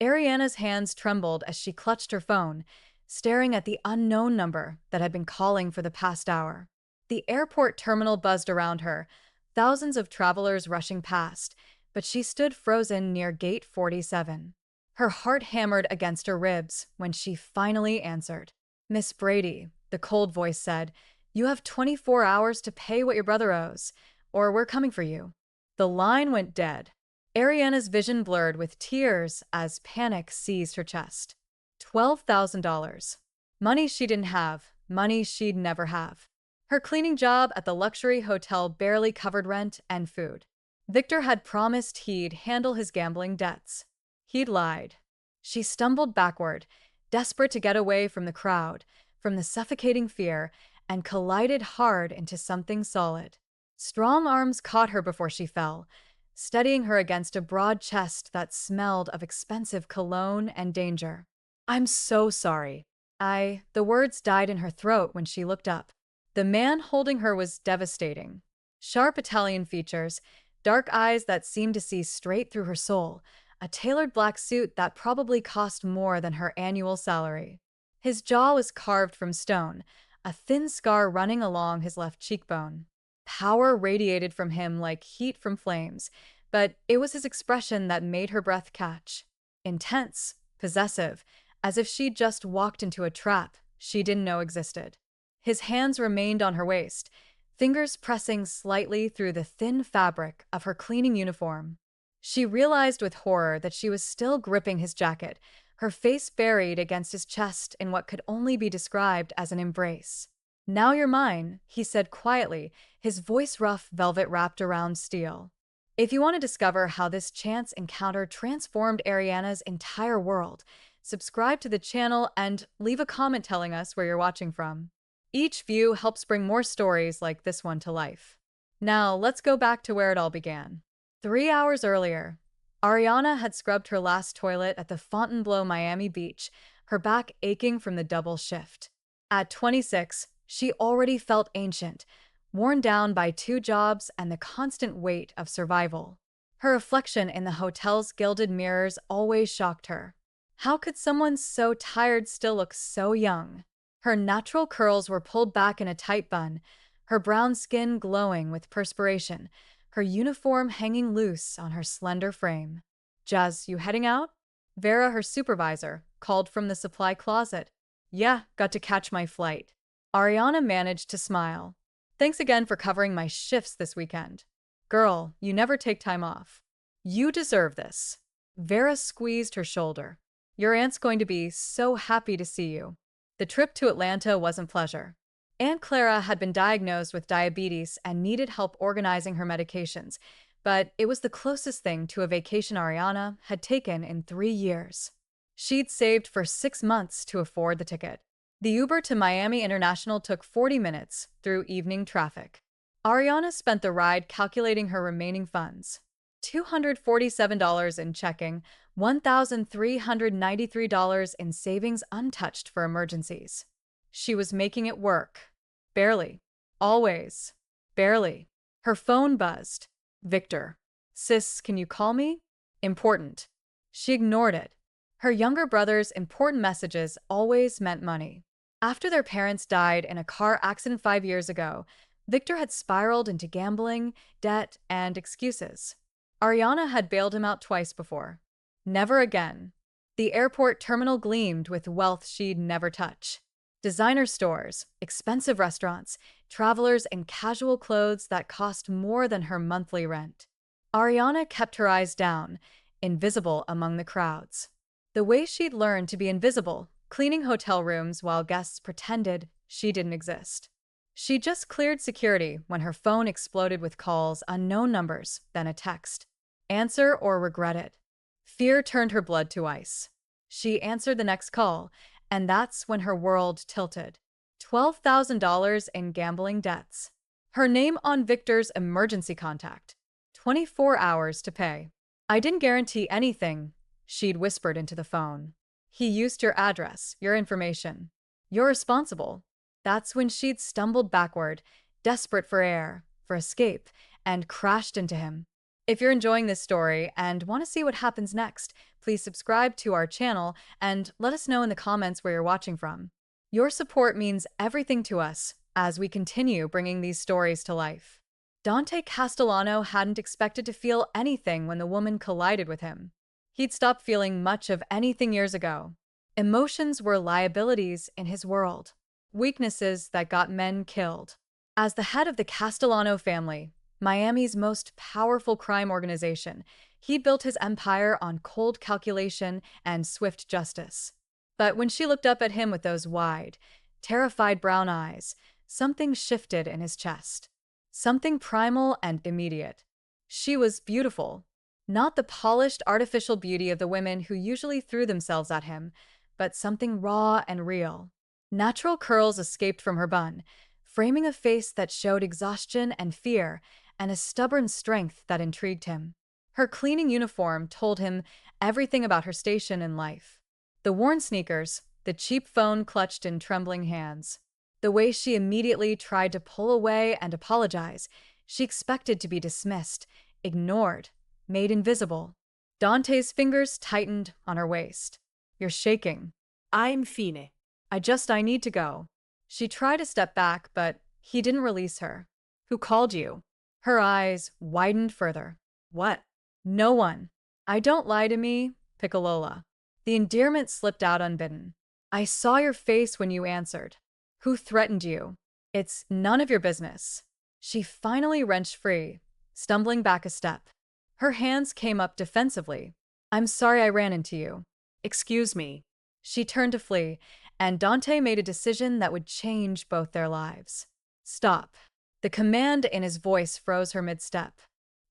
Ariana's hands trembled as she clutched her phone, staring at the unknown number that had been calling for the past hour. The airport terminal buzzed around her, thousands of travelers rushing past, but she stood frozen near gate 47. Her heart hammered against her ribs when she finally answered. "Miss Brady," the cold voice said, "you have 24 hours to pay what your brother owes, or we're coming for you." The line went dead. Ariana's vision blurred with tears as panic seized her chest. $12,000. Money she didn't have, money she'd never have. Her cleaning job at the luxury hotel barely covered rent and food. Victor had promised he'd handle his gambling debts. He'd lied. She stumbled backward, desperate to get away from the crowd, from the suffocating fear, and collided hard into something solid. Strong arms caught her before she fell, steadying her against a broad chest that smelled of expensive cologne and danger. "I'm so sorry." The words died in her throat when she looked up. The man holding her was devastating. Sharp Italian features, dark eyes that seemed to see straight through her soul, a tailored black suit that probably cost more than her annual salary. His jaw was carved from stone, a thin scar running along his left cheekbone. Power radiated from him like heat from flames, but it was his expression that made her breath catch. Intense, possessive, as if she'd just walked into a trap she didn't know existed. His hands remained on her waist, fingers pressing slightly through the thin fabric of her cleaning uniform. She realized with horror that she was still gripping his jacket, her face buried against his chest in what could only be described as an embrace. "Now you're mine," he said quietly, his voice rough velvet wrapped around steel. If you want to discover how this chance encounter transformed Ariana's entire world, subscribe to the channel and leave a comment telling us where you're watching from. Each view helps bring more stories like this one to life. Now, let's go back to where it all began. 3 hours earlier, Ariana had scrubbed her last toilet at the Fontainebleau Miami Beach, her back aching from the double shift. At 26, she already felt ancient, worn down by 2 jobs and the constant weight of survival. Her reflection in the hotel's gilded mirrors always shocked her. How could someone so tired still look so young? Her natural curls were pulled back in a tight bun, her brown skin glowing with perspiration, her uniform hanging loose on her slender frame. "Jazz, you heading out?" Vera, her supervisor, called from the supply closet. "Yeah, got to catch my flight." Ariana managed to smile. "Thanks again for covering my shifts this weekend." "Girl, you never take time off. You deserve this." Vera squeezed her shoulder. "Your aunt's going to be so happy to see you." The trip to Atlanta wasn't pleasure. Aunt Clara had been diagnosed with diabetes and needed help organizing her medications, but it was the closest thing to a vacation Ariana had taken in 3 years. She'd saved for 6 months to afford the ticket. The Uber to Miami International took 40 minutes through evening traffic. Ariana spent the ride calculating her remaining funds. $247 in checking, $1,393 in savings untouched for emergencies. She was making it work. Barely. Always. Barely. Her phone buzzed. "Victor. Sis, can you call me? Important." She ignored it. Her younger brother's important messages always meant money. After their parents died in a car accident 5 years ago, Victor had spiraled into gambling, debt, and excuses. Ariana had bailed him out twice before. Never again. The airport terminal gleamed with wealth she'd never touch. Designer stores, expensive restaurants, travelers in casual clothes that cost more than her monthly rent. Ariana kept her eyes down, invisible among the crowds. The way she'd learned to be invisible, cleaning hotel rooms while guests pretended she didn't exist. She just cleared security when her phone exploded with calls, unknown numbers, then a text. "Answer or regret it." Fear turned her blood to ice. She answered the next call, and that's when her world tilted. $12,000 in gambling debts. Her name on Victor's emergency contact. 24 hours to pay. "I didn't guarantee anything," she'd whispered into the phone. "He used your address, your information. You're responsible." That's when she'd stumbled backward, desperate for air, for escape, and crashed into him. If you're enjoying this story and want to see what happens next, please subscribe to our channel and let us know in the comments where you're watching from. Your support means everything to us as we continue bringing these stories to life. Dante Castellano hadn't expected to feel anything when the woman collided with him. He'd stopped feeling much of anything years ago. Emotions were liabilities in his world, weaknesses that got men killed. As the head of the Castellano family, Miami's most powerful crime organization, he built his empire on cold calculation and swift justice. But when she looked up at him with those wide, terrified brown eyes, something shifted in his chest. Something primal and immediate. She was beautiful. Not the polished, artificial beauty of the women who usually threw themselves at him, but something raw and real. Natural curls escaped from her bun, framing a face that showed exhaustion and fear, and a stubborn strength that intrigued him. Her cleaning uniform told him everything about her station in life. The worn sneakers, the cheap phone clutched in trembling hands. The way she immediately tried to pull away and apologize, she expected to be dismissed, ignored, made invisible. Dante's fingers tightened on her waist. You're shaking. I'm fine. I need to go. She tried to step back, but he didn't release her. Who called you? Her eyes widened further. What? No one. I don't lie to me, Piccolola. The endearment slipped out unbidden. I saw your face when you answered. Who threatened you? It's none of your business. She finally wrenched free, stumbling back a step. Her hands came up defensively. I'm sorry I ran into you. Excuse me. She turned to flee, and Dante made a decision that would change both their lives. Stop. The command in his voice froze her mid-step.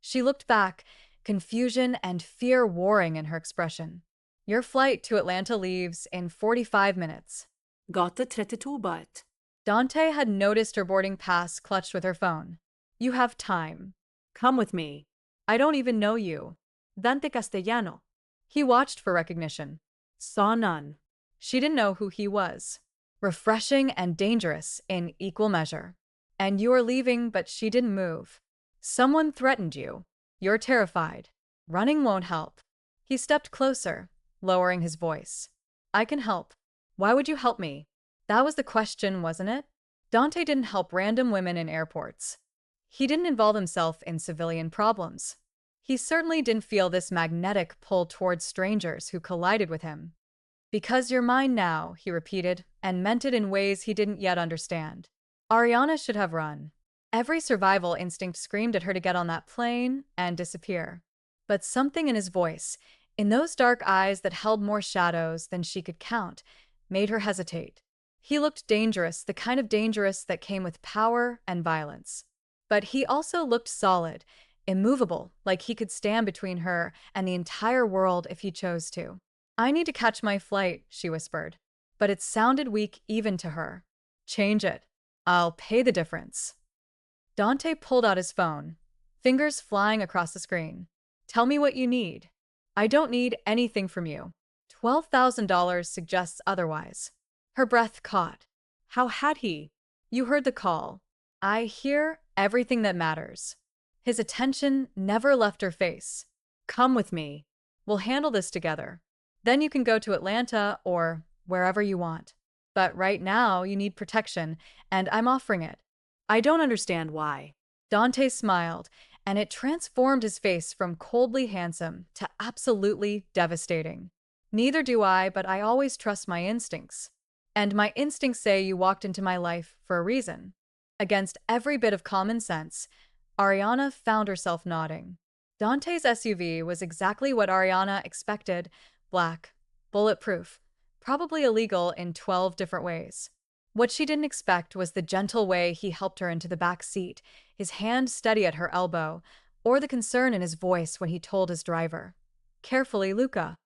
She looked back, confusion and fear warring in her expression. Your flight to Atlanta leaves in 45 minutes. Gata 32 baht. Dante had noticed her boarding pass clutched with her phone. You have time. Come with me. I don't even know you. Dante Castellano. He watched for recognition. Saw none. She didn't know who he was. Refreshing and dangerous in equal measure. And you are leaving, but she didn't move. Someone threatened you. You're terrified. Running won't help. He stepped closer, lowering his voice. I can help. Why would you help me? That was the question, wasn't it? Dante didn't help random women in airports. He didn't involve himself in civilian problems. He certainly didn't feel this magnetic pull towards strangers who collided with him. Because you're mine now, he repeated, and meant it in ways he didn't yet understand. Ariana should have run. Every survival instinct screamed at her to get on that plane and disappear. But something in his voice, in those dark eyes that held more shadows than she could count, made her hesitate. He looked dangerous, the kind of dangerous that came with power and violence. But he also looked solid, immovable, like he could stand between her and the entire world if he chose to. I need to catch my flight, she whispered. But it sounded weak even to her. Change it. I'll pay the difference. Dante pulled out his phone, fingers flying across the screen. Tell me what you need. I don't need anything from you. $12,000 suggests otherwise. Her breath caught. How had he? You heard the call. I hear everything that matters. His attention never left her face. Come with me. We'll handle this together. Then you can go to Atlanta or wherever you want. But right now, you need protection, and I'm offering it. I don't understand why. Dante smiled, and it transformed his face from coldly handsome to absolutely devastating. Neither do I, but I always trust my instincts. And my instincts say you walked into my life for a reason. Against every bit of common sense, Ariana found herself nodding. Dante's SUV was exactly what Ariana expected: black, bulletproof, probably illegal in 12 different ways. What she didn't expect was the gentle way he helped her into the back seat, his hand steady at her elbow, or the concern in his voice when he told his driver, "Carefully, Luca."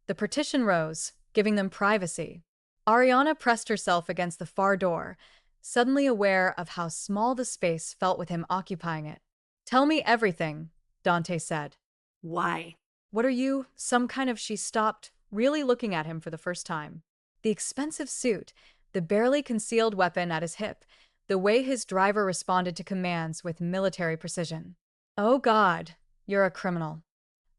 The partition rose, giving them privacy. Ariana pressed herself against the far door, suddenly aware of how small the space felt with him occupying it. Tell me everything, Dante said. Why? What are you, some kind of— She stopped, really looking at him for the first time. The expensive suit, the barely concealed weapon at his hip, the way his driver responded to commands with military precision. Oh God, you're a criminal.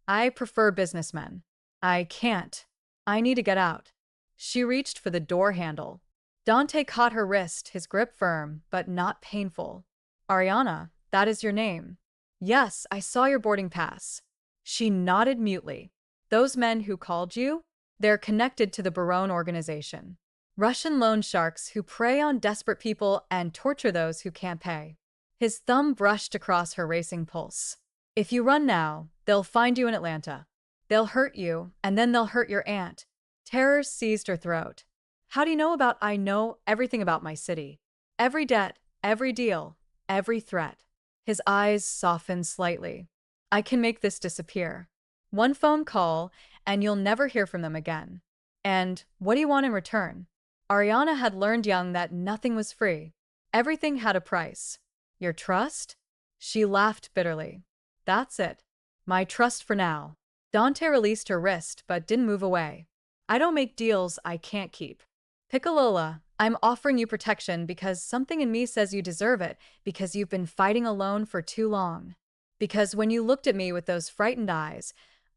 I prefer businessmen. I can't. I need to get out. She reached for the door handle. Dante caught her wrist, his grip firm, but not painful. Ariana, that is your name. Yes, I saw your boarding pass. She nodded mutely. Those men who called you? They're connected to the Barone organization. Russian loan sharks who prey on desperate people and torture those who can't pay. His thumb brushed across her racing pulse. If you run now, they'll find you in Atlanta. They'll hurt you, and then they'll hurt your aunt. Terror seized her throat. How do you know about I know everything about my city? Every debt, every deal, every threat. His eyes softened slightly. I can make this disappear. One phone call, and you'll never hear from them again. And what do you want in return? Ariana had learned young that nothing was free. Everything had a price. Your trust? She laughed bitterly. That's it. My trust for now. Dante released her wrist but didn't move away. I don't make deals I can't keep. Piccolola, I'm offering you protection because something in me says you deserve it because you've been fighting alone for too long. Because when you looked at me with those frightened eyes,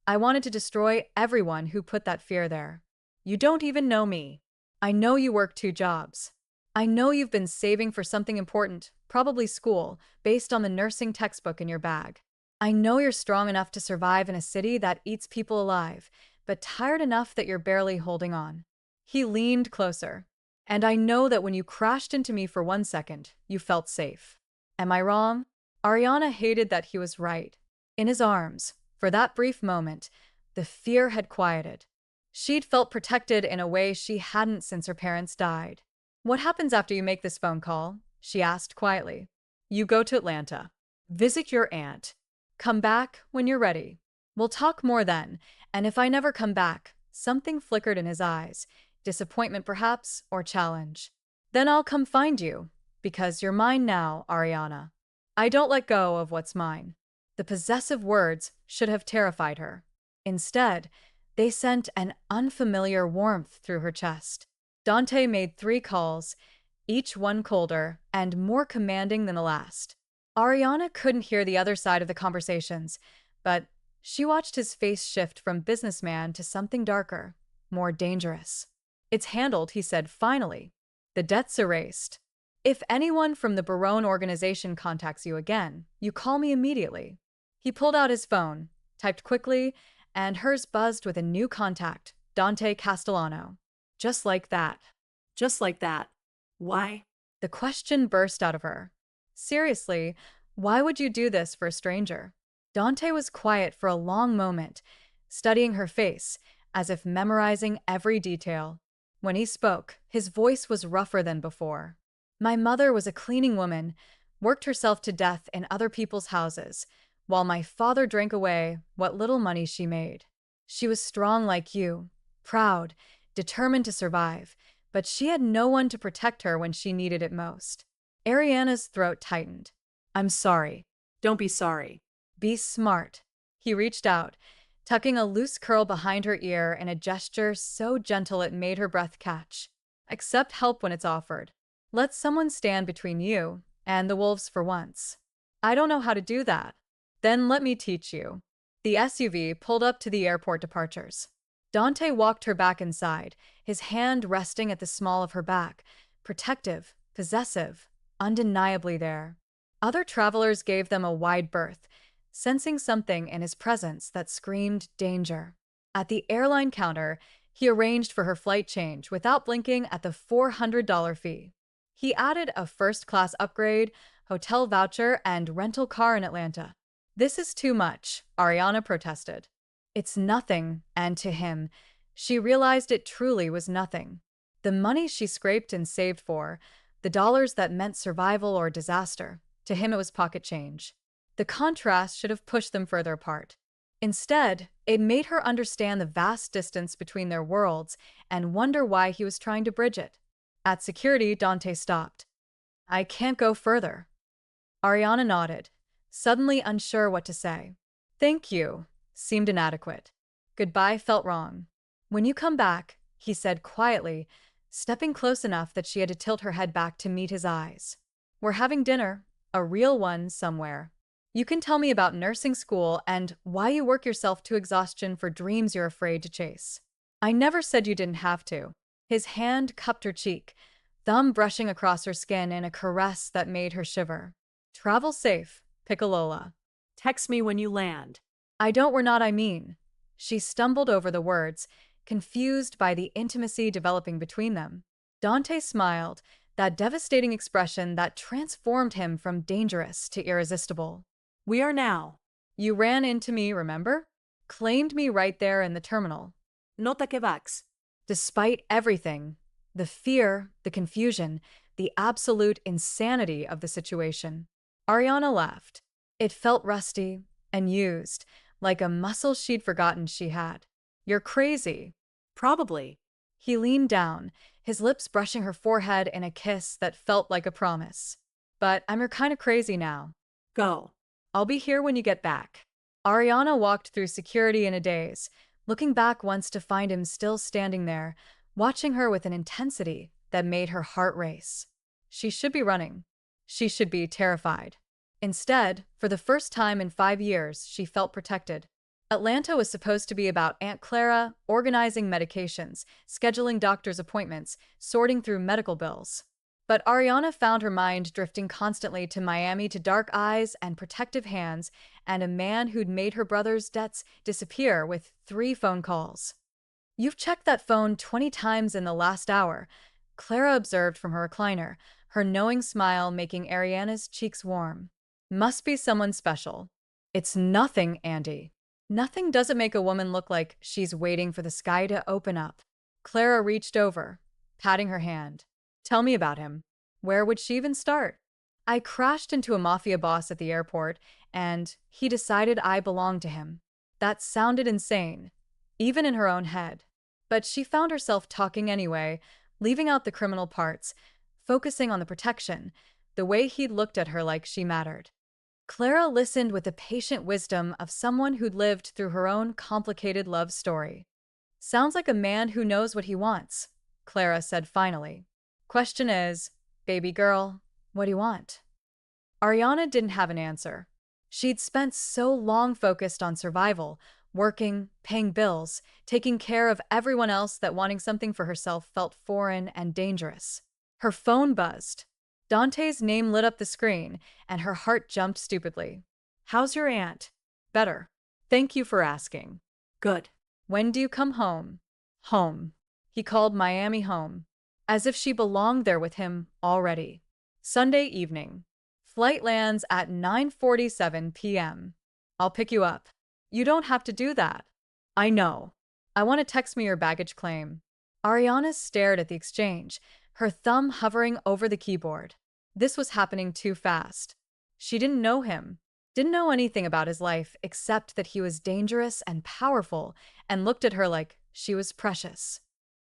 I wanted to destroy everyone who put that fear there. You don't even know me. I know you work 2 jobs. I know you've been saving for something important, probably school, based on the nursing textbook in your bag. I know you're strong enough to survive in a city that eats people alive, but tired enough that you're barely holding on. He leaned closer. And I know that when you crashed into me for 1 second, you felt safe. Am I wrong? Ariana hated that he was right. In his arms, for that brief moment, the fear had quieted. She'd felt protected in a way she hadn't since her parents died. What happens after you make this phone call? She asked quietly. You go to Atlanta. Visit your aunt. Come back when you're ready. We'll talk more then, and if I never come back, something flickered in his eyes, disappointment perhaps, or challenge. Then I'll come find you, because you're mine now, Ariana. I don't let go of what's mine. The possessive words should have terrified her. Instead, they sent an unfamiliar warmth through her chest. Dante made 3 calls, each one colder and more commanding than the last. Ariana couldn't hear the other side of the conversations, but she watched his face shift from businessman to something darker, more dangerous. It's handled, he said finally. The debt's erased. If anyone from the Barone organization contacts you again, you call me immediately. He pulled out his phone, typed quickly, and hers buzzed with a new contact, Dante Castellano. Just like that. Just like that. Why? The question burst out of her. Seriously, why would you do this for a stranger? Dante was quiet for a long moment, studying her face, as if memorizing every detail. When he spoke, his voice was rougher than before. My mother was a cleaning woman, worked herself to death in other people's houses, while my father drank away what little money she made. She was strong like you, proud, determined to survive, but she had no one to protect her when she needed it most. Ariana's throat tightened. I'm sorry. Don't be sorry. Be smart. He reached out, tucking a loose curl behind her ear in a gesture so gentle it made her breath catch. Accept help when it's offered. Let someone stand between you and the wolves for once. I don't know how to do that. Then let me teach you. The SUV pulled up to the airport departures. Dante walked her back inside, his hand resting at the small of her back, protective, possessive, undeniably there. Other travelers gave them a wide berth, sensing something in his presence that screamed danger. At the airline counter, he arranged for her flight change without blinking at the $400 fee. He added a first-class upgrade, hotel voucher, and rental car in Atlanta. This is too much, Ariana protested. It's nothing, and to him, she realized it truly was nothing. The money she scraped and saved for, the dollars that meant survival or disaster, to him it was pocket change. The contrast should have pushed them further apart. Instead, it made her understand the vast distance between their worlds and wonder why he was trying to bridge it. At security, Dante stopped. I can't go further. Ariana nodded, suddenly unsure what to say. Thank you seemed inadequate. Goodbye felt wrong. When you come back, he said quietly, stepping close enough that she had to tilt her head back to meet his eyes. We're having dinner, a real one somewhere. You can tell me about nursing school and why you work yourself to exhaustion for dreams you're afraid to chase. I never said you didn't have to. His hand cupped her cheek, thumb brushing across her skin in a caress that made her shiver. Travel safe, Piccolola. Text me when you land. I don't, we're not, I mean. She stumbled over the words, confused by the intimacy developing between them. Dante smiled, that devastating expression that transformed him from dangerous to irresistible. We are now. You ran into me, remember? Claimed me right there in the terminal. Nota que vax. Despite everything, the fear, the confusion, the absolute insanity of the situation, Ariana laughed. It felt rusty and used, like a muscle she'd forgotten she had. You're crazy. Probably. He leaned down, his lips brushing her forehead in a kiss that felt like a promise. But I'm your kind of crazy now. Go. I'll be here when you get back. Ariana walked through security in a daze, looking back once to find him still standing there, watching her with an intensity that made her heart race. She should be running. She should be terrified. Instead, for the first time in 5 years, she felt protected. Atlanta was supposed to be about Aunt Clara, organizing medications, scheduling doctor's appointments, sorting through medical bills. But Ariana found her mind drifting constantly to Miami, to dark eyes and protective hands, and a man who'd made her brother's debts disappear with 3 phone calls. You've checked that phone 20 times in the last hour, Clara observed from her recliner, her knowing smile making Ariana's cheeks warm. Must be someone special. It's nothing, Andy. Nothing doesn't make a woman look like she's waiting for the sky to open up. Clara reached over, patting her hand. Tell me about him. Where would she even start? I crashed into a mafia boss at the airport, and he decided I belonged to him. That sounded insane, even in her own head. But she found herself talking anyway, leaving out the criminal parts, focusing on the protection, the way he'd looked at her like she mattered. Clara listened with the patient wisdom of someone who'd lived through her own complicated love story. Sounds like a man who knows what he wants, Clara said finally. Question is, baby girl, what do you want? Ariana didn't have an answer. She'd spent so long focused on survival, working, paying bills, taking care of everyone else that wanting something for herself felt foreign and dangerous. Her phone buzzed. Dante's name lit up the screen, and her heart jumped stupidly. How's your aunt? Better. Thank you for asking. Good. When do you come home? Home. He called Miami home, as if she belonged there with him already. Sunday evening. Flight lands at 9:47 p.m. I'll pick you up. You don't have to do that. I know. I want to text me your baggage claim. Ariana stared at the exchange, her thumb hovering over the keyboard. This was happening too fast. She didn't know him, didn't know anything about his life except that he was dangerous and powerful, and looked at her like she was precious.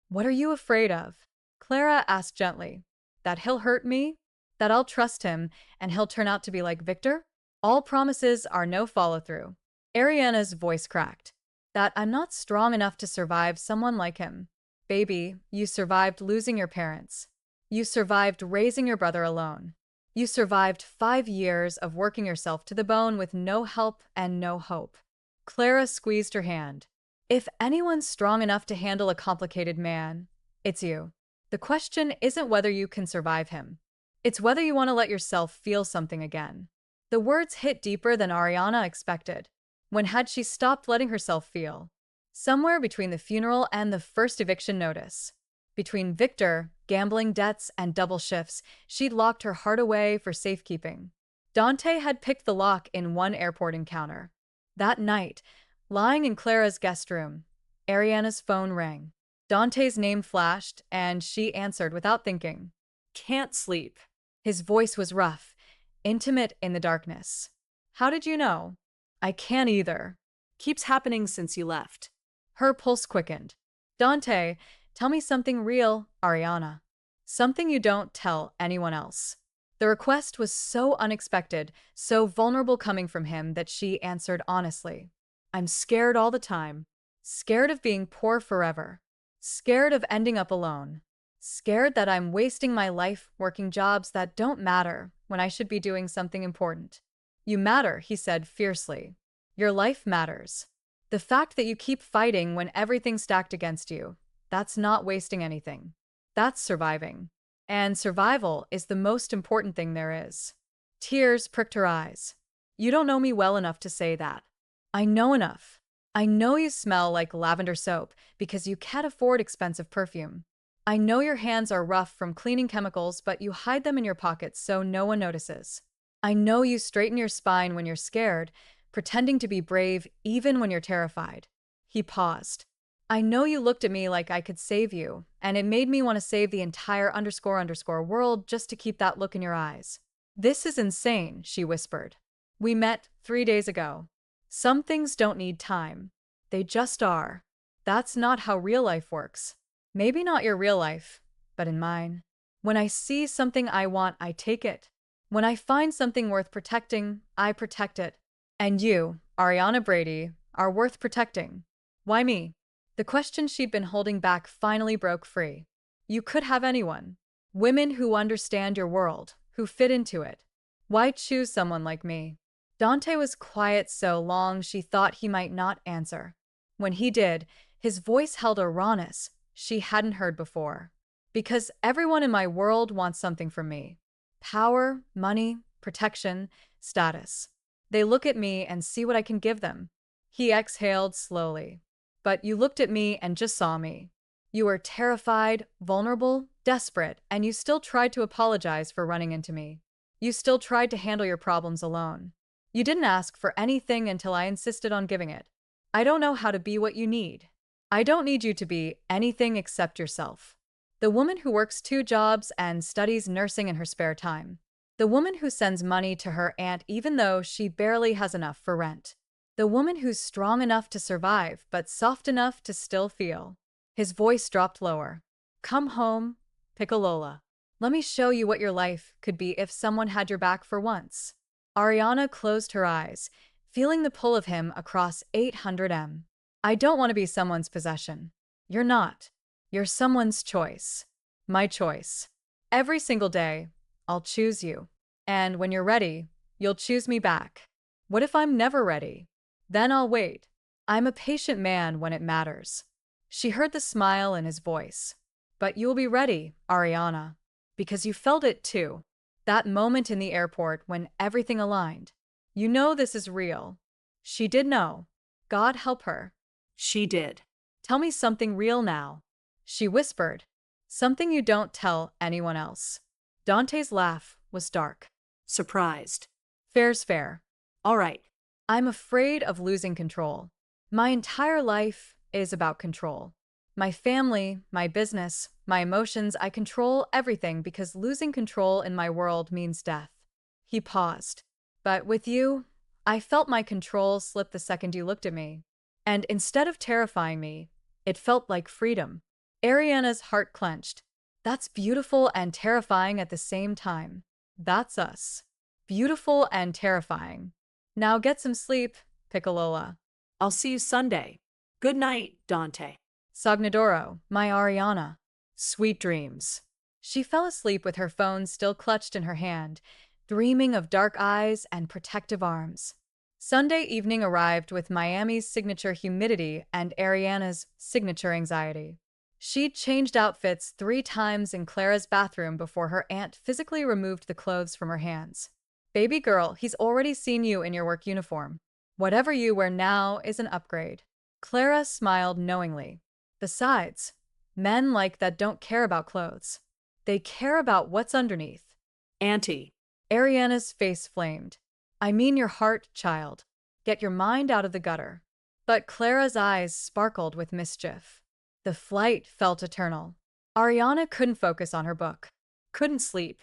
What are you afraid of? Clara asked gently. That he'll hurt me? That I'll trust him and he'll turn out to be like Victor? All promises are no follow-through. Ariana's voice cracked. That I'm not strong enough to survive someone like him. Baby, you survived losing your parents. You survived raising your brother alone. You survived 5 years of working yourself to the bone with no help and no hope. Clara squeezed her hand. If anyone's strong enough to handle a complicated man, it's you. The question isn't whether you can survive him. It's whether you want to let yourself feel something again. The words hit deeper than Ariana expected. When had she stopped letting herself feel? Somewhere between the funeral and the first eviction notice. Between Victor, gambling debts, and double shifts, she'd locked her heart away for safekeeping. Dante had picked the lock in one airport encounter. That night, lying in Clara's guest room, Ariana's phone rang. Dante's name flashed, and she answered without thinking. Can't sleep. His voice was rough, intimate in the darkness. How did you know? I can't either. Keeps happening since you left. Her pulse quickened. Dante, tell me something real, Ariana. Something you don't tell anyone else. The request was so unexpected, so vulnerable coming from him that she answered honestly. I'm scared all the time. Scared of being poor forever. Scared of ending up alone. Scared that I'm wasting my life working jobs that don't matter when I should be doing something important. You matter, he said fiercely. Your life matters. The fact that you keep fighting when everything's stacked against you, that's not wasting anything. That's surviving. And survival is the most important thing there is. Tears pricked her eyes. You don't know me well enough to say that. I know enough. I know you smell like lavender soap because you can't afford expensive perfume. I know your hands are rough from cleaning chemicals, but you hide them in your pockets so no one notices. I know you straighten your spine when you're scared, pretending to be brave even when you're terrified. He paused. I know you looked at me like I could save you, and it made me want to save the entire underscore world just to keep that look in your eyes. This is insane, she whispered. We met 3 days ago. Some things don't need time. They just are. That's not how real life works. Maybe not your real life, but in mine. When I see something I want, I take it. When I find something worth protecting, I protect it. And you, Ariana Brady, are worth protecting. Why me? The question she'd been holding back finally broke free. You could have anyone. Women who understand your world, who fit into it. Why choose someone like me? Dante was quiet so long she thought he might not answer. When he did, his voice held a rawness she hadn't heard before. Because everyone in my world wants something from me. Power, money, protection, status. They look at me and see what I can give them. He exhaled slowly. But you looked at me and just saw me. You were terrified, vulnerable, desperate, and you still tried to apologize for running into me. You still tried to handle your problems alone. You didn't ask for anything until I insisted on giving it. I don't know how to be what you need. I don't need you to be anything except yourself. The woman who works 2 jobs and studies nursing in her spare time. The woman who sends money to her aunt even though she barely has enough for rent. The woman who's strong enough to survive but soft enough to still feel. His voice dropped lower. Come home, Piccolola. Let me show you what your life could be if someone had your back for once. Ariana closed her eyes, feeling the pull of him across 800m. I don't want to be someone's possession. You're not. You're someone's choice. My choice. Every single day, I'll choose you. And when you're ready, you'll choose me back. What if I'm never ready? Then I'll wait. I'm a patient man when it matters. She heard the smile in his voice. But you'll be ready, Ariana. Because you felt it too. That moment in the airport when everything aligned. You know this is real. She did know. God help her. She did. Tell me something real now. She whispered. Something you don't tell anyone else. Dante's laugh was dark. Surprised. Fair's fair. All right. I'm afraid of losing control. My entire life is about control. My family, my business, my emotions, I control everything because losing control in my world means death. He paused. But with you, I felt my control slip the second you looked at me. And instead of terrifying me, it felt like freedom. Ariana's heart clenched. That's beautiful and terrifying at the same time. That's us. Beautiful and terrifying. Now get some sleep, Piccolola. I'll see you Sunday. Good night, Dante. Sognadoro, my Ariana. Sweet dreams. She fell asleep with her phone still clutched in her hand, dreaming of dark eyes and protective arms. Sunday evening arrived with Miami's signature humidity and Ariana's signature anxiety. She'd changed outfits 3 times in Clara's bathroom before her aunt physically removed the clothes from her hands. Baby girl, he's already seen you in your work uniform. Whatever you wear now is an upgrade. Clara smiled knowingly. Besides, men like that don't care about clothes. They care about what's underneath. Auntie. Ariana's face flamed. I mean your heart, child. Get your mind out of the gutter. But Clara's eyes sparkled with mischief. The flight felt eternal. Ariana couldn't focus on her book. Couldn't sleep.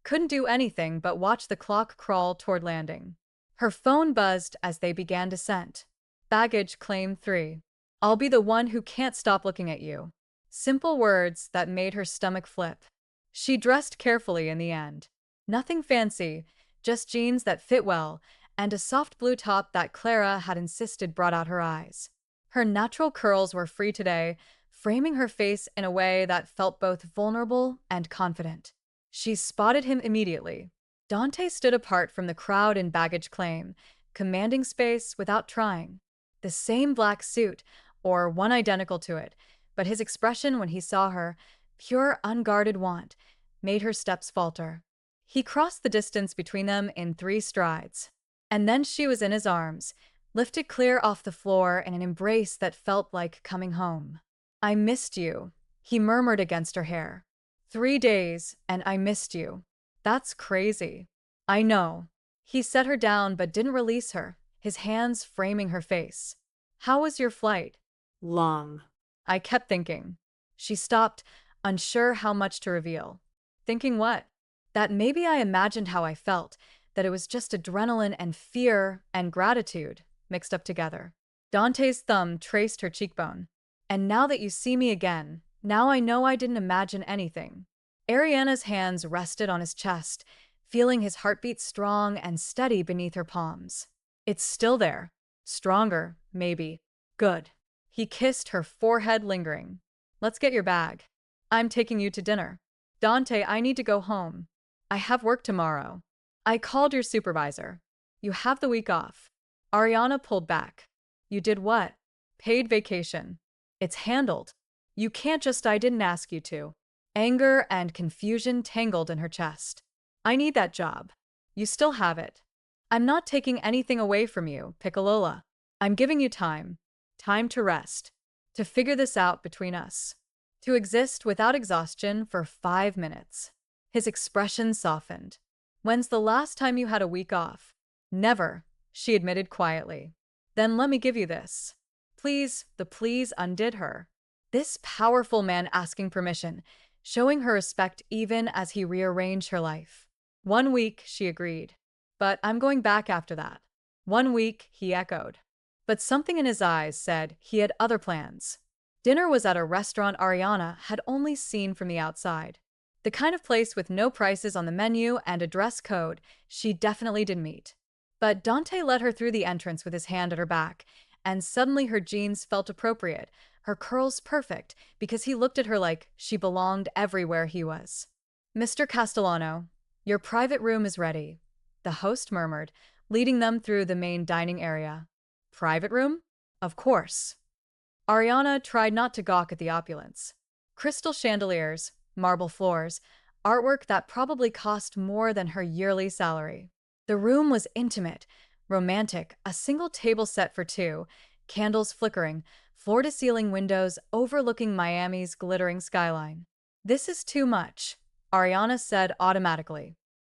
Couldn't do anything but watch the clock crawl toward landing. Her phone buzzed as they began descent. Baggage claim 3. I'll be the one who can't stop looking at you. Simple words that made her stomach flip. She dressed carefully in the end. Nothing fancy, just jeans that fit well, and a soft blue top that Clara had insisted brought out her eyes. Her natural curls were free today, framing her face in a way that felt both vulnerable and confident. She spotted him immediately. Dante stood apart from the crowd in baggage claim, commanding space without trying. The same black suit, or one identical to it, but his expression when he saw her, pure unguarded want, made her steps falter. He crossed the distance between them in 3 strides. And then she was in his arms, lifted clear off the floor in an embrace that felt like coming home. I missed you, he murmured against her hair. 3 days, and I missed you. That's crazy. I know. He set her down but didn't release her, his hands framing her face. How was your flight? Long. I kept thinking. She stopped, unsure how much to reveal. Thinking what? That maybe I imagined how I felt, that it was just adrenaline and fear and gratitude mixed up together. Dante's thumb traced her cheekbone. And now that you see me again, now I know I didn't imagine anything. Ariana's hands rested on his chest, feeling his heartbeat strong and steady beneath her palms. It's still there. Stronger, maybe. Good. He kissed her forehead, lingering. Let's get your bag. I'm taking you to dinner. Dante, I need to go home. I have work tomorrow. I called your supervisor. You have the week off. Ariana pulled back. You did what? Paid vacation. It's handled. You can't just I didn't ask you to. Anger and confusion tangled in her chest. I need that job. You still have it. I'm not taking anything away from you, Piccolola. I'm giving you time. Time to rest. To figure this out between us. To exist without exhaustion for 5 minutes. His expression softened. When's the last time you had a week off? Never, she admitted quietly. Then let me give you this. Please, the please undid her. This powerful man asking permission, showing her respect even as he rearranged her life. 1 week, she agreed. But I'm going back after that. 1 week, he echoed. But something in his eyes said he had other plans. Dinner was at a restaurant Ariana had only seen from the outside. The kind of place with no prices on the menu and a dress code she definitely didn't meet. But Dante led her through the entrance with his hand at her back, and suddenly her jeans felt appropriate, her curls perfect, because he looked at her like she belonged everywhere he was. Mr. Castellano, your private room is ready, the host murmured, leading them through the main dining area. Private room? Of course. Ariana tried not to gawk at the opulence. Crystal chandeliers, marble floors, artwork that probably cost more than her yearly salary. The room was intimate, romantic, a single table set for 2, candles flickering, floor-to-ceiling windows overlooking Miami's glittering skyline. This is too much, Ariana said automatically.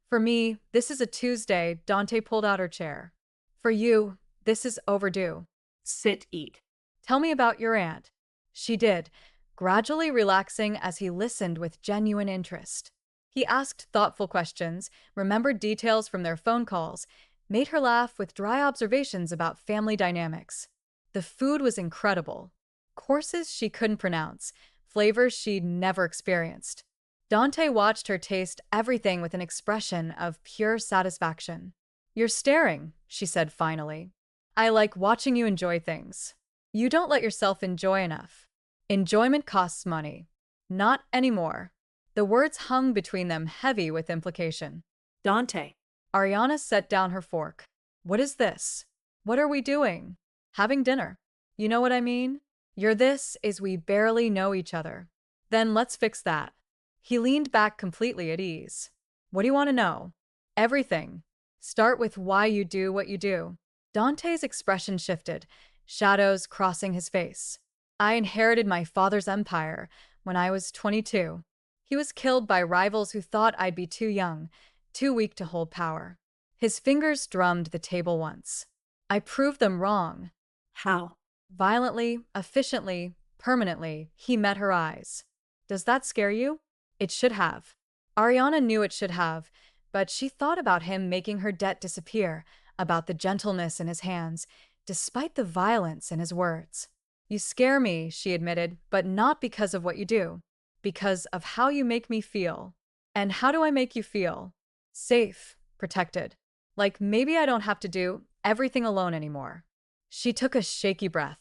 For me, this is a Tuesday, Dante pulled out her chair. For you, this is overdue. Sit, eat. Tell me about your aunt. She did, gradually relaxing as he listened with genuine interest. He asked thoughtful questions, remembered details from their phone calls, made her laugh with dry observations about family dynamics. The food was incredible. Courses she couldn't pronounce, flavors she'd never experienced. Dante watched her taste everything with an expression of pure satisfaction. You're staring, she said finally. I like watching you enjoy things. You don't let yourself enjoy enough. Enjoyment costs money. Not anymore. The words hung between them heavy with implication. Dante. Ariana set down her fork. What is this? What are we doing? Having dinner. You know what I mean? Your this is we barely know each other. Then let's fix that. He leaned back completely at ease. What do you want to know? Everything. Start with why you do what you do. Dante's expression shifted, shadows crossing his face. I inherited my father's empire when I was 22. He was killed by rivals who thought I'd be too young, too weak to hold power. His fingers drummed the table once. I proved them wrong. How? Violently, efficiently, permanently, he met her eyes. Does that scare you? It should have. Ariana knew it should have, but she thought about him making her debt disappear, about the gentleness in his hands, despite the violence in his words. You scare me, she admitted, but not because of what you do. Because of how you make me feel. And how do I make you feel? Safe, protected. Like maybe I don't have to do everything alone anymore. She took a shaky breath.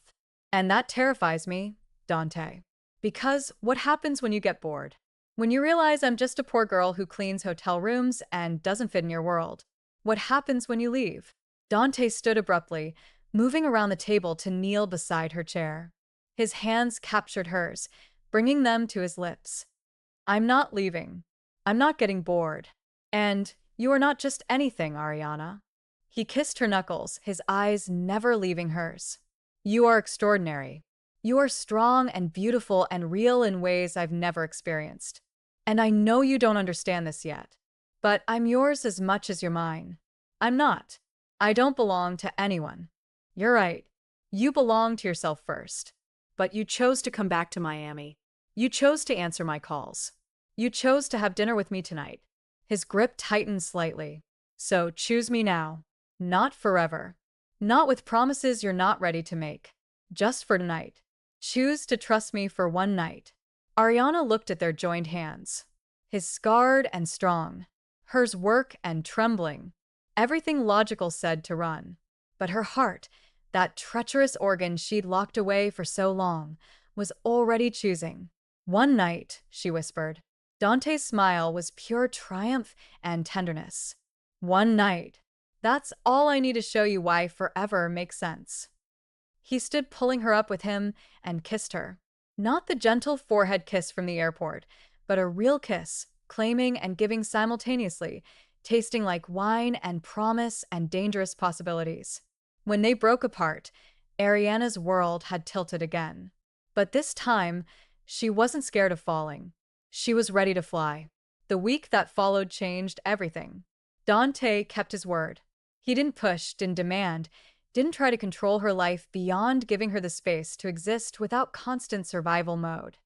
And that terrifies me, Dante. Because what happens when you get bored? When you realize I'm just a poor girl who cleans hotel rooms and doesn't fit in your world. What happens when you leave? Dante stood abruptly, moving around the table to kneel beside her chair. His hands captured hers, bringing them to his lips. I'm not leaving. I'm not getting bored. And you are not just anything, Ariana. He kissed her knuckles, his eyes never leaving hers. You are extraordinary. You are strong and beautiful and real in ways I've never experienced. And I know you don't understand this yet. But I'm yours as much as you're mine. I'm not. I don't belong to anyone. You're right. You belong to yourself first. But you chose to come back to Miami. You chose to answer my calls. You chose to have dinner with me tonight. His grip tightened slightly. So choose me now. Not forever. Not with promises you're not ready to make. Just for tonight. Choose to trust me for one night. Ariana looked at their joined hands. His scarred and strong. Hers work and trembling. Everything logical said to run. But her heart, that treacherous organ she'd locked away for so long, was already choosing. One night, she whispered. Dante's smile was pure triumph and tenderness. One night. That's all I need to show you why forever makes sense. He stood pulling her up with him and kissed her. Not the gentle forehead kiss from the airport, but a real kiss, claiming and giving simultaneously, tasting like wine and promise and dangerous possibilities. When they broke apart, Ariana's world had tilted again. But this time, she wasn't scared of falling. She was ready to fly. The week that followed changed everything. Dante kept his word. He didn't push, didn't demand, didn't try to control her life beyond giving her the space to exist without constant survival mode.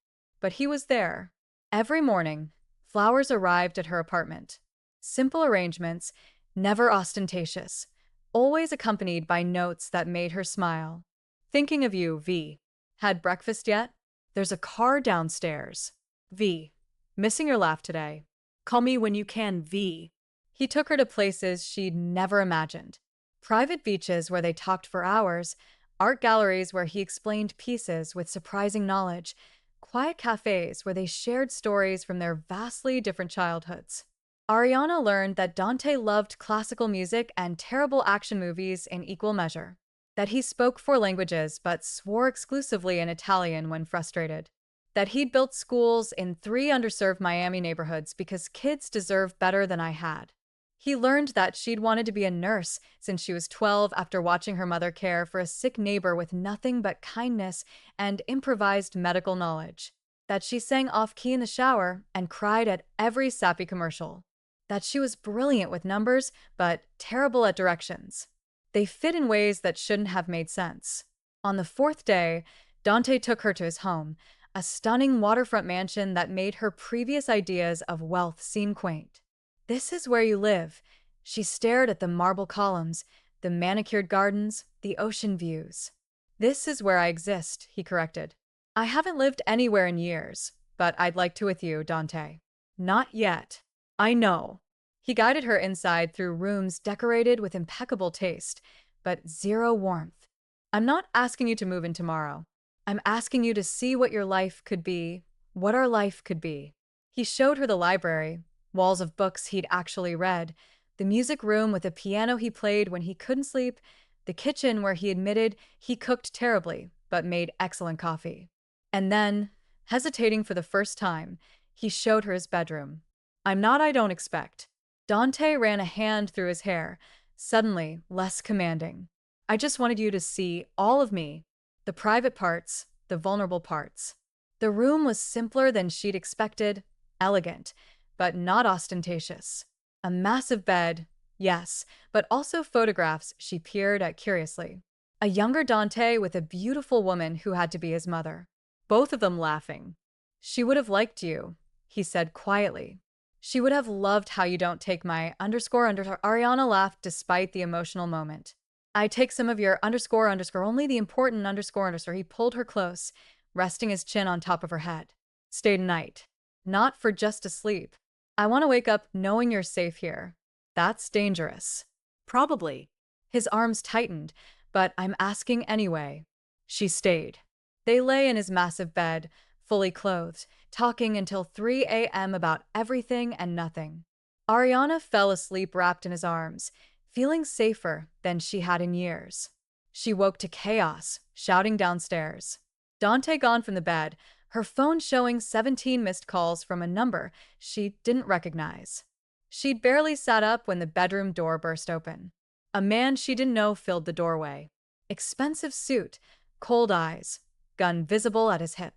But he was there. Every morning, flowers arrived at her apartment. Simple arrangements, never ostentatious, always accompanied by notes that made her smile. Thinking of you, V. Had breakfast yet? There's a car downstairs. V. Missing your laugh today. Call me when you can, V. He took her to places she'd never imagined. Private beaches where they talked for hours, art galleries where he explained pieces with surprising knowledge, quiet cafes where they shared stories from their vastly different childhoods. Ariana learned that Dante loved classical music and terrible action movies in equal measure, that he spoke four languages but swore exclusively in Italian when frustrated, that he'd built schools in 3 underserved Miami neighborhoods because kids deserve better than I had. He learned that she'd wanted to be a nurse since she was 12 after watching her mother care for a sick neighbor with nothing but kindness and improvised medical knowledge, that she sang off-key in the shower and cried at every sappy commercial, that she was brilliant with numbers but terrible at directions. They fit in ways that shouldn't have made sense. On the 4th day, Dante took her to his home, a stunning waterfront mansion that made her previous ideas of wealth seem quaint. This is where you live. She stared at the marble columns, the manicured gardens, the ocean views. This is where I exist, he corrected. I haven't lived anywhere in years, but I'd like to with you, Dante. Not yet. I know. He guided her inside through rooms decorated with impeccable taste, but zero warmth. I'm not asking you to move in tomorrow. I'm asking you to see what your life could be, what our life could be. He showed her the library, walls of books he'd actually read, the music room with a piano he played when he couldn't sleep, the kitchen where he admitted he cooked terribly but made excellent coffee. And then, hesitating for the first time, he showed her his bedroom. I don't expect. Dante ran a hand through his hair, suddenly less commanding. I just wanted you to see all of me, the private parts, the vulnerable parts. The room was simpler than she'd expected, elegant, but not ostentatious. A massive bed, yes, but also photographs she peered at curiously. A younger Dante with a beautiful woman who had to be his mother. Both of them laughing. She would have liked you, he said quietly. She would have loved how you don't take my underscore. Ariana laughed despite the emotional moment. I take some of your underscore, only the important underscore. He pulled her close, resting his chin on top of her head. Stay tonight. Not for just to sleep. I want to wake up knowing you're safe here. That's dangerous. Probably. His arms tightened, but I'm asking anyway. She stayed. They lay in his massive bed, fully clothed, talking until 3 a.m. about everything and nothing. Ariana fell asleep wrapped in his arms, feeling safer than she had in years. She woke to chaos, shouting downstairs. Dante gone from the bed, her phone showing 17 missed calls from a number she didn't recognize. She'd barely sat up when the bedroom door burst open. A man she didn't know filled the doorway. Expensive suit, cold eyes, gun visible at his hip.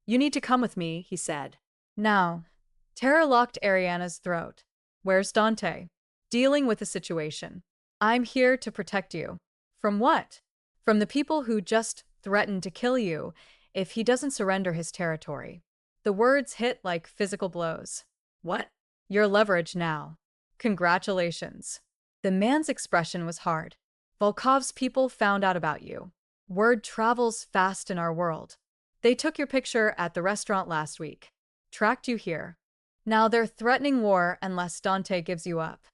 You need to come with me, he said. Now, terror locked Ariana's throat. Where's Dante? Dealing with the situation. I'm here to protect you. From what? From the people who just threatened to kill you if he doesn't surrender his territory. The words hit like physical blows. What? Your leverage now. Congratulations. The man's expression was hard. Volkov's people found out about you. Word travels fast in our world. They took your picture at the restaurant last week. Tracked you here. Now they're threatening war unless Dante gives you up.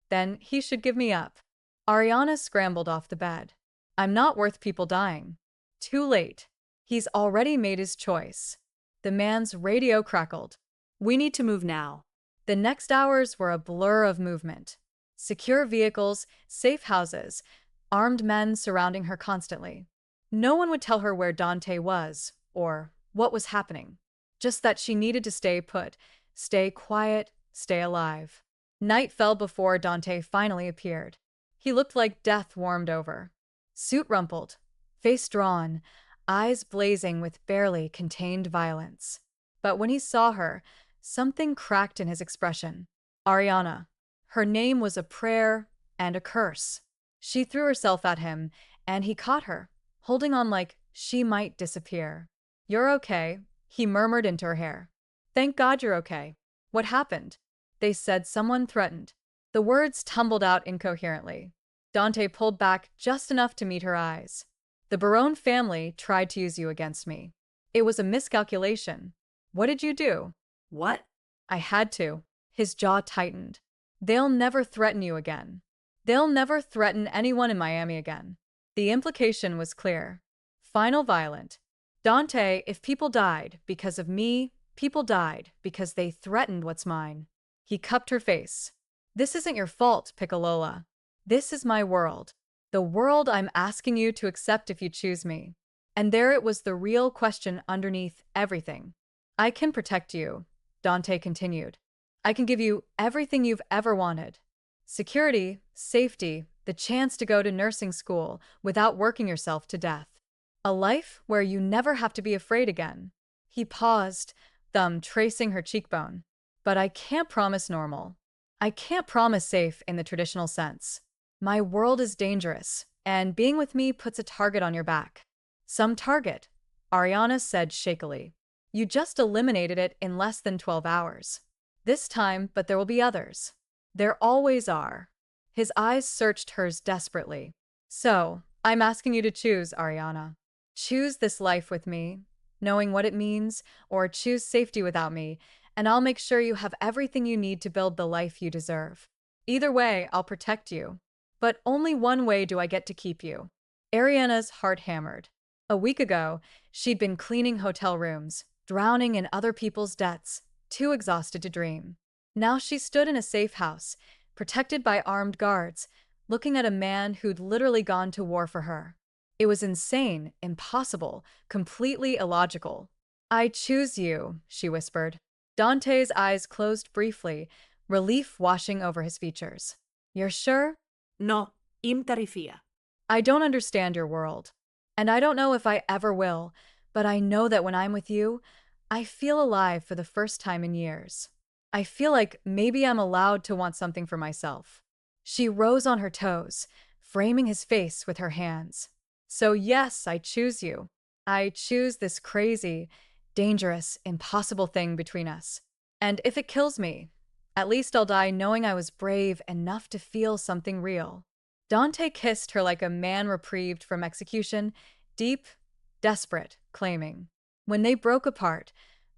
Then he should give me up. Ariana scrambled off the bed. I'm not worth people dying. Too late. He's already made his choice. The man's radio crackled. We need to move now. The next hours were a blur of movement. Secure vehicles, safe houses, armed men surrounding her constantly. No one would tell her where Dante was or what was happening. Just that she needed to stay put, stay quiet, stay alive. Night fell before Dante finally appeared. He looked like death warmed over. Suit rumpled, face drawn, eyes blazing with barely contained violence. But when he saw her, something cracked in his expression. Ariana. Her name was a prayer and a curse. She threw herself at him, and he caught her, holding on like she might disappear. You're okay, he murmured into her hair. Thank God you're okay. What happened? They said someone threatened. The words tumbled out incoherently. Dante pulled back just enough to meet her eyes. The Barone family tried to use you against me. It was a miscalculation. What did you do? What? I had to. His jaw tightened. They'll never threaten you again. They'll never threaten anyone in Miami again. The implication was clear. Final violent. Dante, if people died because of me, people died because they threatened what's mine. He cupped her face. This isn't your fault, Piccolola. This is my world. The world I'm asking you to accept if you choose me. And there it was, the real question underneath everything. I can protect you, Dante continued. I can give you everything you've ever wanted. Security, safety, the chance to go to nursing school without working yourself to death. A life where you never have to be afraid again. He paused, thumb tracing her cheekbone. But I can't promise normal. I can't promise safe in the traditional sense. My world is dangerous, and being with me puts a target on your back. Some target, Ariana said shakily. You just eliminated it in less than 12 hours. This time, but there will be others. There always are. His eyes searched hers desperately. So, I'm asking you to choose, Ariana. Choose this life with me, knowing what it means, or choose safety without me, and I'll make sure you have everything you need to build the life you deserve. Either way, I'll protect you. But only one way do I get to keep you. Ariana's heart hammered. A week ago, she'd been cleaning hotel rooms, drowning in other people's debts, too exhausted to dream. Now she stood in a safe house, protected by armed guards, looking at a man who'd literally gone to war for her. It was insane, impossible, completely illogical. I choose you, she whispered. Dante's eyes closed briefly, relief washing over his features. You're sure? No, im tarifia. I don't understand your world. And I don't know if I ever will, but I know that when I'm with you, I feel alive for the first time in years. I feel like maybe I'm allowed to want something for myself. She rose on her toes, framing his face with her hands. So yes, I choose you. I choose this crazy, dangerous, impossible thing between us. And if it kills me, at least I'll die knowing I was brave enough to feel something real. Dante kissed her like a man reprieved from execution, deep, desperate, claiming. When they broke apart,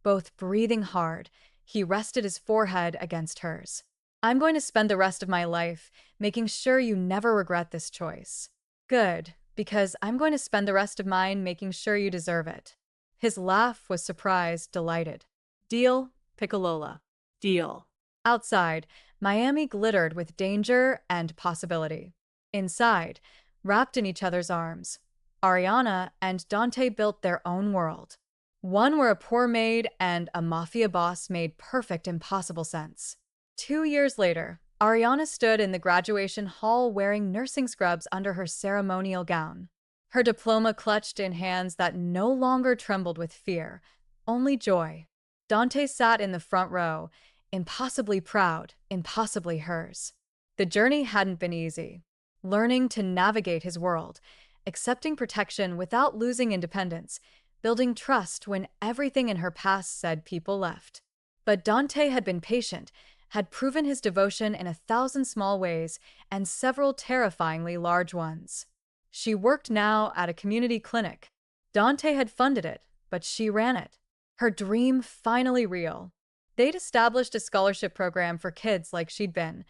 both breathing hard, he rested his forehead against hers. I'm going to spend the rest of my life making sure you never regret this choice. Good, because I'm going to spend the rest of mine making sure you deserve it. His laugh was surprised, delighted. Deal, Piccolola. Deal. Outside, Miami glittered with danger and possibility. Inside, wrapped in each other's arms, Ariana and Dante built their own world. One where a poor maid and a mafia boss made perfect impossible sense. 2 years later, Ariana stood in the graduation hall wearing nursing scrubs under her ceremonial gown. Her diploma clutched in hands that no longer trembled with fear, only joy. Dante sat in the front row, impossibly proud, impossibly hers. The journey hadn't been easy. Learning to navigate his world, accepting protection without losing independence, building trust when everything in her past said people left. But Dante had been patient, had proven his devotion in 1,000 small ways and several terrifyingly large ones. She worked now at a community clinic. Dante had funded it, but she ran it. Her dream finally real. They'd established a scholarship program for kids like she'd been,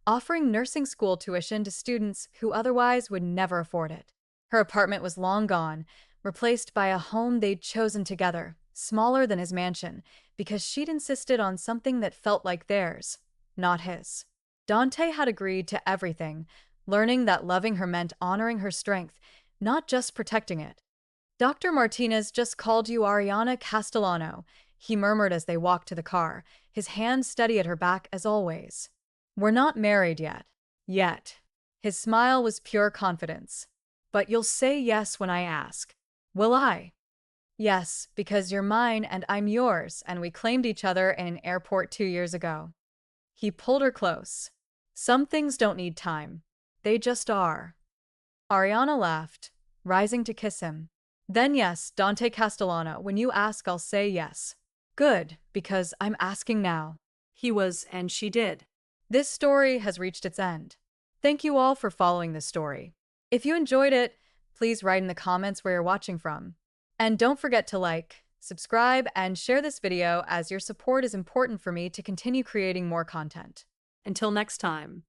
offering nursing school tuition to students who otherwise would never afford it. Her apartment was long gone, replaced by a home they'd chosen together, smaller than his mansion, because she'd insisted on something that felt like theirs, not his. Dante had agreed to everything, learning that loving her meant honoring her strength, not just protecting it. Dr. Martinez just called you Ariana Castellano, he murmured as they walked to the car, his hand steady at her back as always. We're not married yet. Yet. His smile was pure confidence. But you'll say yes when I ask. Will I? Yes, because you're mine and I'm yours, and we claimed each other in an airport 2 years ago. He pulled her close. Some things don't need time. They just are. Ariana laughed, rising to kiss him. Then yes, Dante Castellano, when you ask, I'll say yes. Good, because I'm asking now. He was, and she did. This story has reached its end. Thank you all for following this story. If you enjoyed it, please write in the comments where you're watching from. And don't forget to like, subscribe, and share this video as your support is important for me to continue creating more content. Until next time.